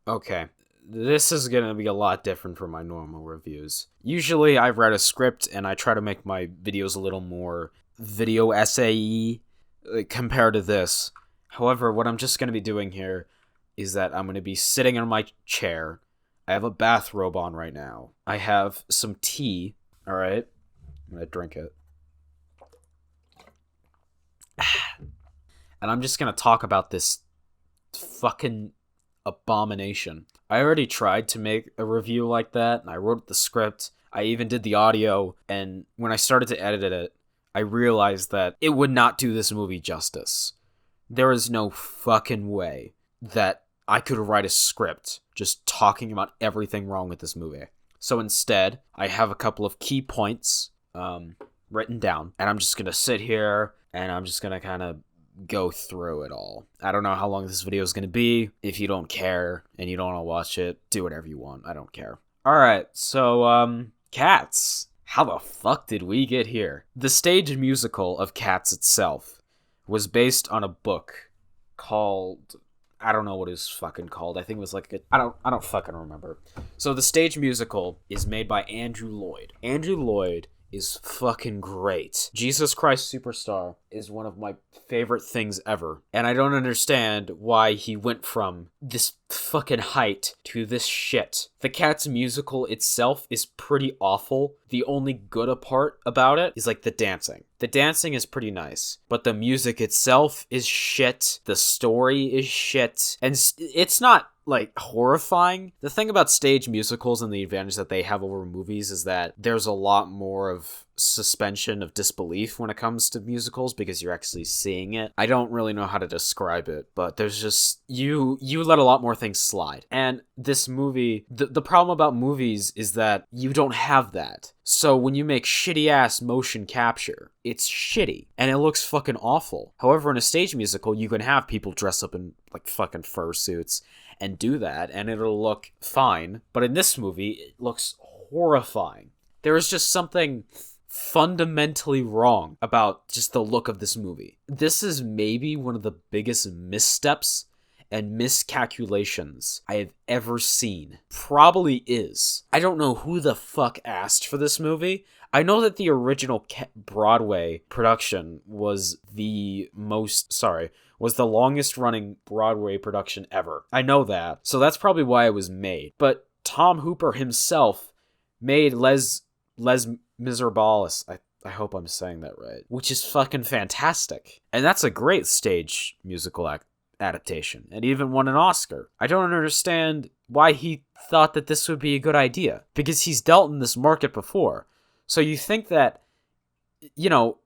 Okay. This is gonna be a lot different from my normal reviews. Usually I write a script and I try to make my videos a little more video essay compared to this. However, what I'm just gonna be doing here is that I'm gonna be sitting in my chair. I have a bathrobe on right now. I have some tea, alright? I'm gonna drink it. And I'm just gonna talk about this fucking abomination. I already tried to make a review like that, and I wrote the script, I even did the audio, and when I started to edit it, I realized that it would not do this movie justice. There is no fucking way that I could write a script just talking about everything wrong with this movie. So instead, I have a couple of key points written down, and I'm just gonna sit here, and I'm just gonna kind of go through it all. I don't know how long this video is going to be. If you don't care and you don't want to watch it, do whatever you want. I don't care. Alright, so, Cats. How the fuck did we get here? The stage musical of Cats itself was based on a book called... I don't know what it's fucking called. I think it was like I don't fucking remember. So the stage musical is made by Andrew Lloyd. Andrew Lloyd is fucking great. Jesus Christ Superstar is one of my favorite things ever. And I don't understand why he went from this fucking height to this shit. The Cats musical itself is pretty awful. The only good part about it is like the dancing. The dancing is pretty nice, but the music itself is shit. The story is shit. And it's not like horrifying. The thing about stage musicals and the advantage that they have over movies is that there's a lot more of suspension of disbelief when it comes to musicals because you're actually seeing it. I don't really know how to describe it, but there's just you let a lot more things slide. And this movie, the problem about movies is that you don't have that. So when you make shitty ass motion capture, it's shitty and it looks fucking awful. However, in a stage musical, you can have people dress up in like fucking fursuits and do that and it'll look fine. But in this movie, it looks horrifying. There is just something fundamentally wrong about just the look of this movie. This is maybe one of the biggest missteps and miscalculations I have ever seen. Probably is. I don't know who the fuck asked for this movie. I know that the original Broadway production was the longest running Broadway production ever. I know that. So that's probably why it was made. But Tom Hooper himself made Les Miserables. I hope I'm saying that right. Which is fucking fantastic. And that's a great stage musical adaptation. And even won an Oscar. I don't understand why he thought that this would be a good idea. Because he's dealt in this market before. So you think that, you know,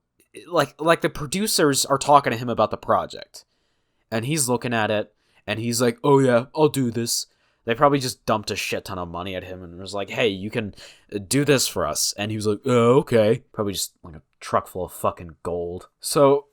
like the producers are talking to him about the project. And he's looking at it. And he's like, oh yeah, I'll do this. They probably just dumped a shit ton of money at him and was like, hey, you can do this for us. And he was like, oh, okay. Probably just like a truck full of fucking gold. So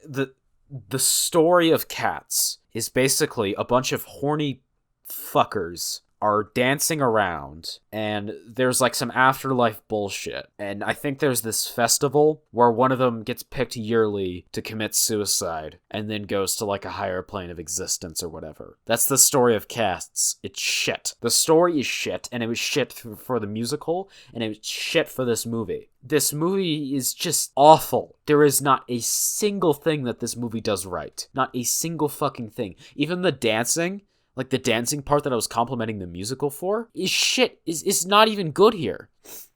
the story of Cats is basically a bunch of horny fuckers are dancing around and there's like some afterlife bullshit. And I think there's this festival where one of them gets picked yearly to commit suicide and then goes to like a higher plane of existence or whatever. That's the story of Cats. It's shit. The story is shit, and it was shit for the musical, and it was shit for this movie. This movie is just awful. There is not a single thing that this movie does right. Not a single fucking thing. Even the dancing, like the dancing part that I was complimenting the musical for, is shit. Is not even good here.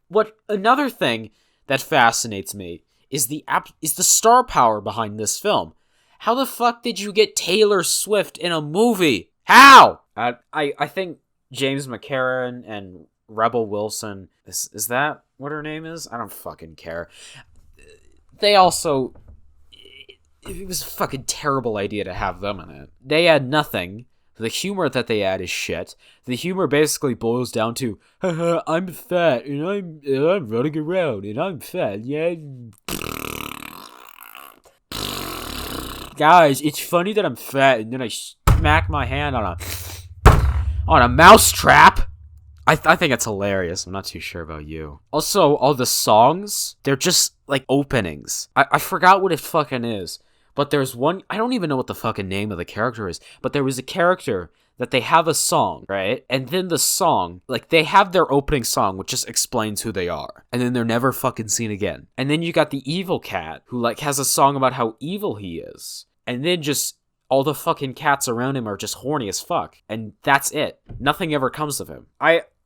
What another thing that fascinates me is the star power behind this film. How the fuck did you get Taylor Swift in a movie? How? I think James McCarran and Rebel Wilson, is that what her name is? I don't fucking care. They also, it was a fucking terrible idea to have them in it. They had nothing. The humor that they add is shit. The humor basically boils down to, haha, I'm fat, and I'm running around, and I'm fat, yeah. Guys, it's funny that I'm fat, and then I smack my hand on a mouse trap. I think it's hilarious. I'm not too sure about you. Also, all the songs, they're just like openings. I forgot what it fucking is. But there's one, I don't even know what the fucking name of the character is, but there was a character that they have a song, right? And then the song, like, they have their opening song, which just explains who they are. And then they're never fucking seen again. And then you got the evil cat, who, like, has a song about how evil he is. And then just all the fucking cats around him are just horny as fuck. And that's it. Nothing ever comes of him.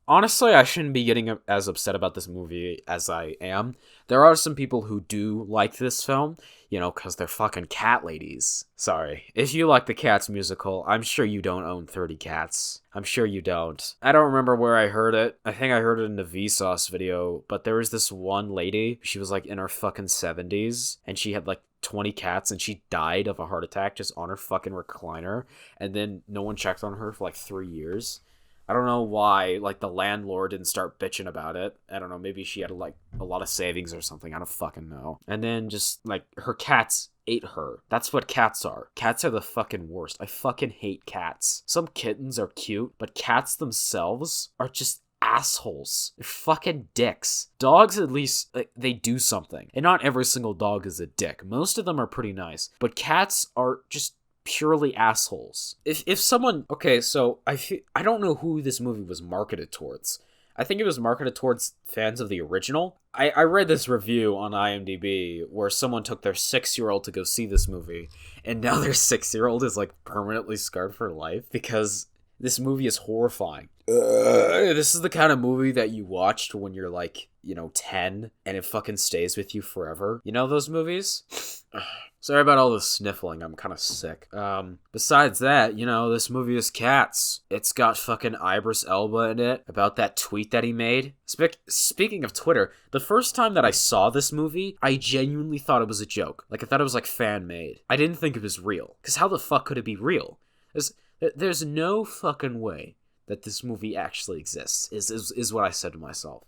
Honestly, I shouldn't be getting as upset about this movie as I am. There are some people who do like this film, you know, because they're fucking cat ladies. Sorry. If you like the Cats musical, I'm sure you don't own 30 cats. I'm sure you don't. I don't remember where I heard it. I think I heard it in the Vsauce video, but there was this one lady, she was like in her fucking 70s, and she had like 20 cats, and she died of a heart attack just on her fucking recliner, and then no one checked on her for like 3 years. I don't know why, like, the landlord didn't start bitching about it. I don't know, maybe she had, like, a lot of savings or something. I don't fucking know. And then just, like, her cats ate her. That's what cats are. Cats are the fucking worst. I fucking hate cats. Some kittens are cute, but cats themselves are just assholes. They're fucking dicks. Dogs, at least, like, they do something. And not every single dog is a dick. Most of them are pretty nice. But cats are just purely assholes. If someone, okay, so I don't know who this movie was marketed towards. I think it was marketed towards fans of the original. I read this review on IMDb where someone took their 6-year-old to go see this movie, and now their 6-year-old is like permanently scarred for life because this movie is horrifying. This is the kind of movie that you watched when you're like, 10, and it fucking stays with you forever. You know those movies? Sorry about all the sniffling, I'm kind of sick. Besides that, this movie is Cats. It's got fucking Idris Elba in it, about that tweet that he made. Speaking of Twitter, the first time that I saw this movie, I genuinely thought it was a joke. Like, I thought it was, like, fan-made. I didn't think it was real. Because how the fuck could it be real? There's no fucking way that this movie actually exists, is what I said to myself.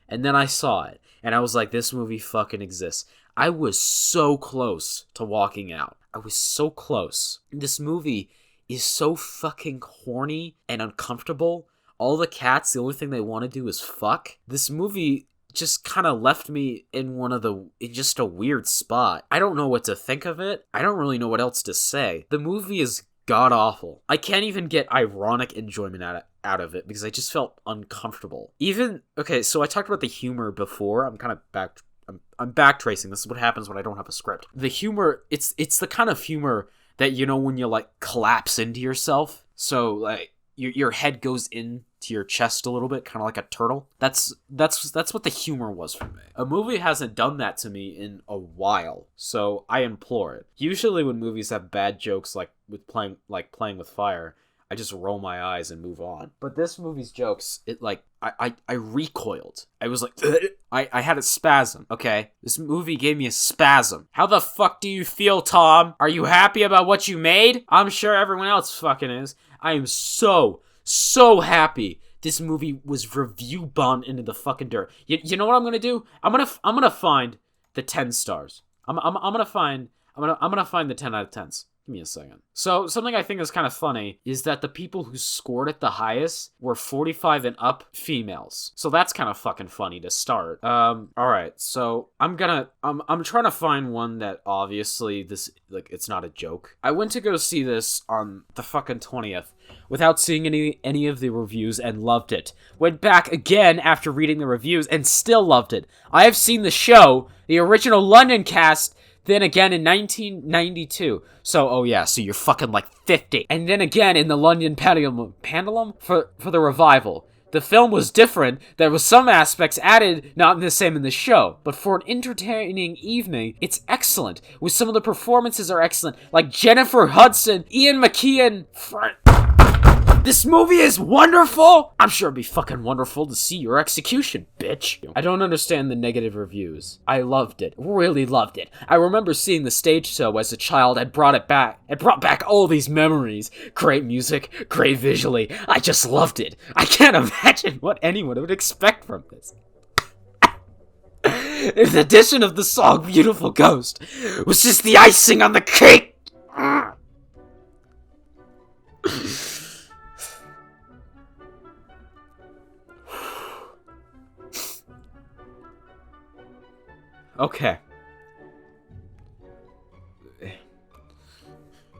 And then I saw it, and I was like, this movie fucking exists. I was so close to walking out. I was so close. This movie is so fucking horny and uncomfortable. All the cats, the only thing they want to do is fuck. This movie just kind of left me in just a weird spot. I don't know what to think of it. I don't really know what else to say. The movie is god-awful. I can't even get ironic enjoyment out of it because I just felt uncomfortable. Okay, so I talked about the humor before. I'm backtracing. This is what happens when I don't have a script. The humor, it's the kind of humor that, when you, like, collapse into yourself. So, like, your head goes into your chest a little bit, kind of like a turtle. That's what the humor was for me. A movie hasn't done that to me in a while, so I implore it. Usually when movies have bad jokes, like playing with fire, I just roll my eyes and move on. But this movie's jokes, I recoiled. I was like, I had a spasm, okay? This movie gave me a spasm. How the fuck do you feel, Tom? Are you happy about what you made? I'm sure everyone else fucking is. I am so happy this movie was review bombed into the fucking dirt. You know what I'm gonna do? I'm gonna find the 10 stars. I'm gonna find the 10 out of 10s. Give me a second. So, something I think is kind of funny is that the people who scored it the highest were 45 and up females. So that's kind of fucking funny to start. Alright, so I'm trying to find one that obviously it's not a joke. I went to go see this on the fucking 20th without seeing any of the reviews and loved it. Went back again after reading the reviews and still loved it. I have seen the show, the original London cast, then again in 1992. So you're fucking like 50. And then again in the London Pendulum for the revival. The film was different. There was some aspects added, not the same in the show. But for an entertaining evening, it's excellent. With some of the performances are excellent. Like Jennifer Hudson, Ian McKellen. This movie is wonderful! I'm sure it'd be fucking wonderful to see your execution, bitch. I don't understand the negative reviews. I loved it. Really loved it. I remember seeing the stage show as a child and brought back all these memories. Great music, great visually. I just loved it. I can't imagine what anyone would expect from this. The addition of the song Beautiful Ghost was just the icing on the cake. Okay.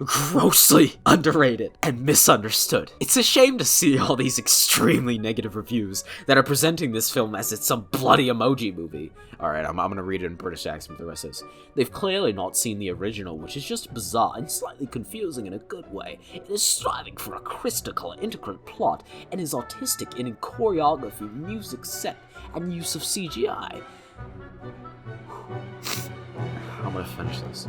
grossly underrated and misunderstood. It's a shame to see all these extremely negative reviews that are presenting this film as it's some bloody emoji movie. Alright, I'm gonna read it in British accent for the rest of this. They've clearly not seen the original, which is just bizarre and slightly confusing in a good way. It is striving for a crystal intricate plot and is artistic in choreography, music set, and use of CGI. I'm gonna finish this.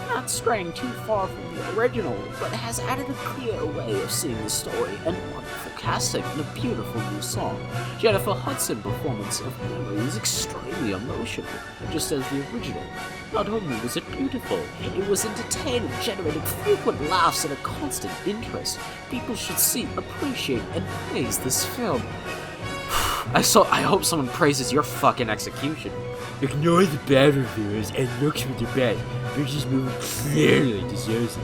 Not straying too far from the original, but has added a clear way of seeing the story and wonderful casting and a beautiful new song. Jennifer Hudson's performance of Memory is extremely emotional, just as the original. Not only was it beautiful, it was entertaining, generating frequent laughs and a constant interest. People should see, appreciate, and praise this film. I hope someone praises your fucking execution. Ignore the bad reviews and look for the best. This movie clearly deserves it.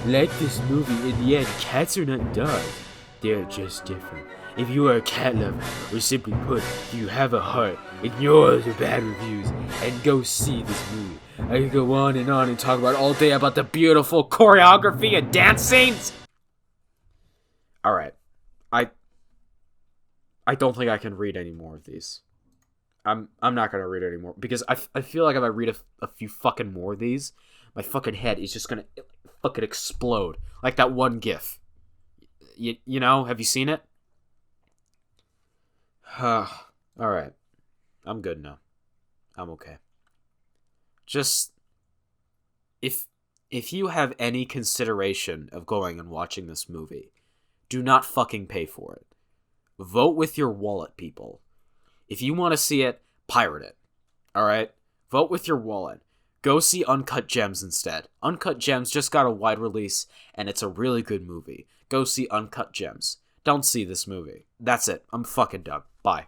Like this movie, in the end, cats are not dogs. They're just different. If you are a cat lover, or simply put, you have a heart, ignore the bad reviews and go see this movie. I could go on and talk about all day about the beautiful choreography and dance scenes. Alright. I don't think I can read any more of these. I'm not gonna read it anymore because I feel like if I read a few fucking more of these, my fucking head is just gonna fucking explode like that one GIF. You know? Have you seen it? All right, I'm good now. I'm okay. Just if you have any consideration of going and watching this movie, do not fucking pay for it. Vote with your wallet, people. If you want to see it, pirate it. Alright? Vote with your wallet. Go see Uncut Gems instead. Uncut Gems just got a wide release, and it's a really good movie. Go see Uncut Gems. Don't see this movie. That's it. I'm fucking done. Bye.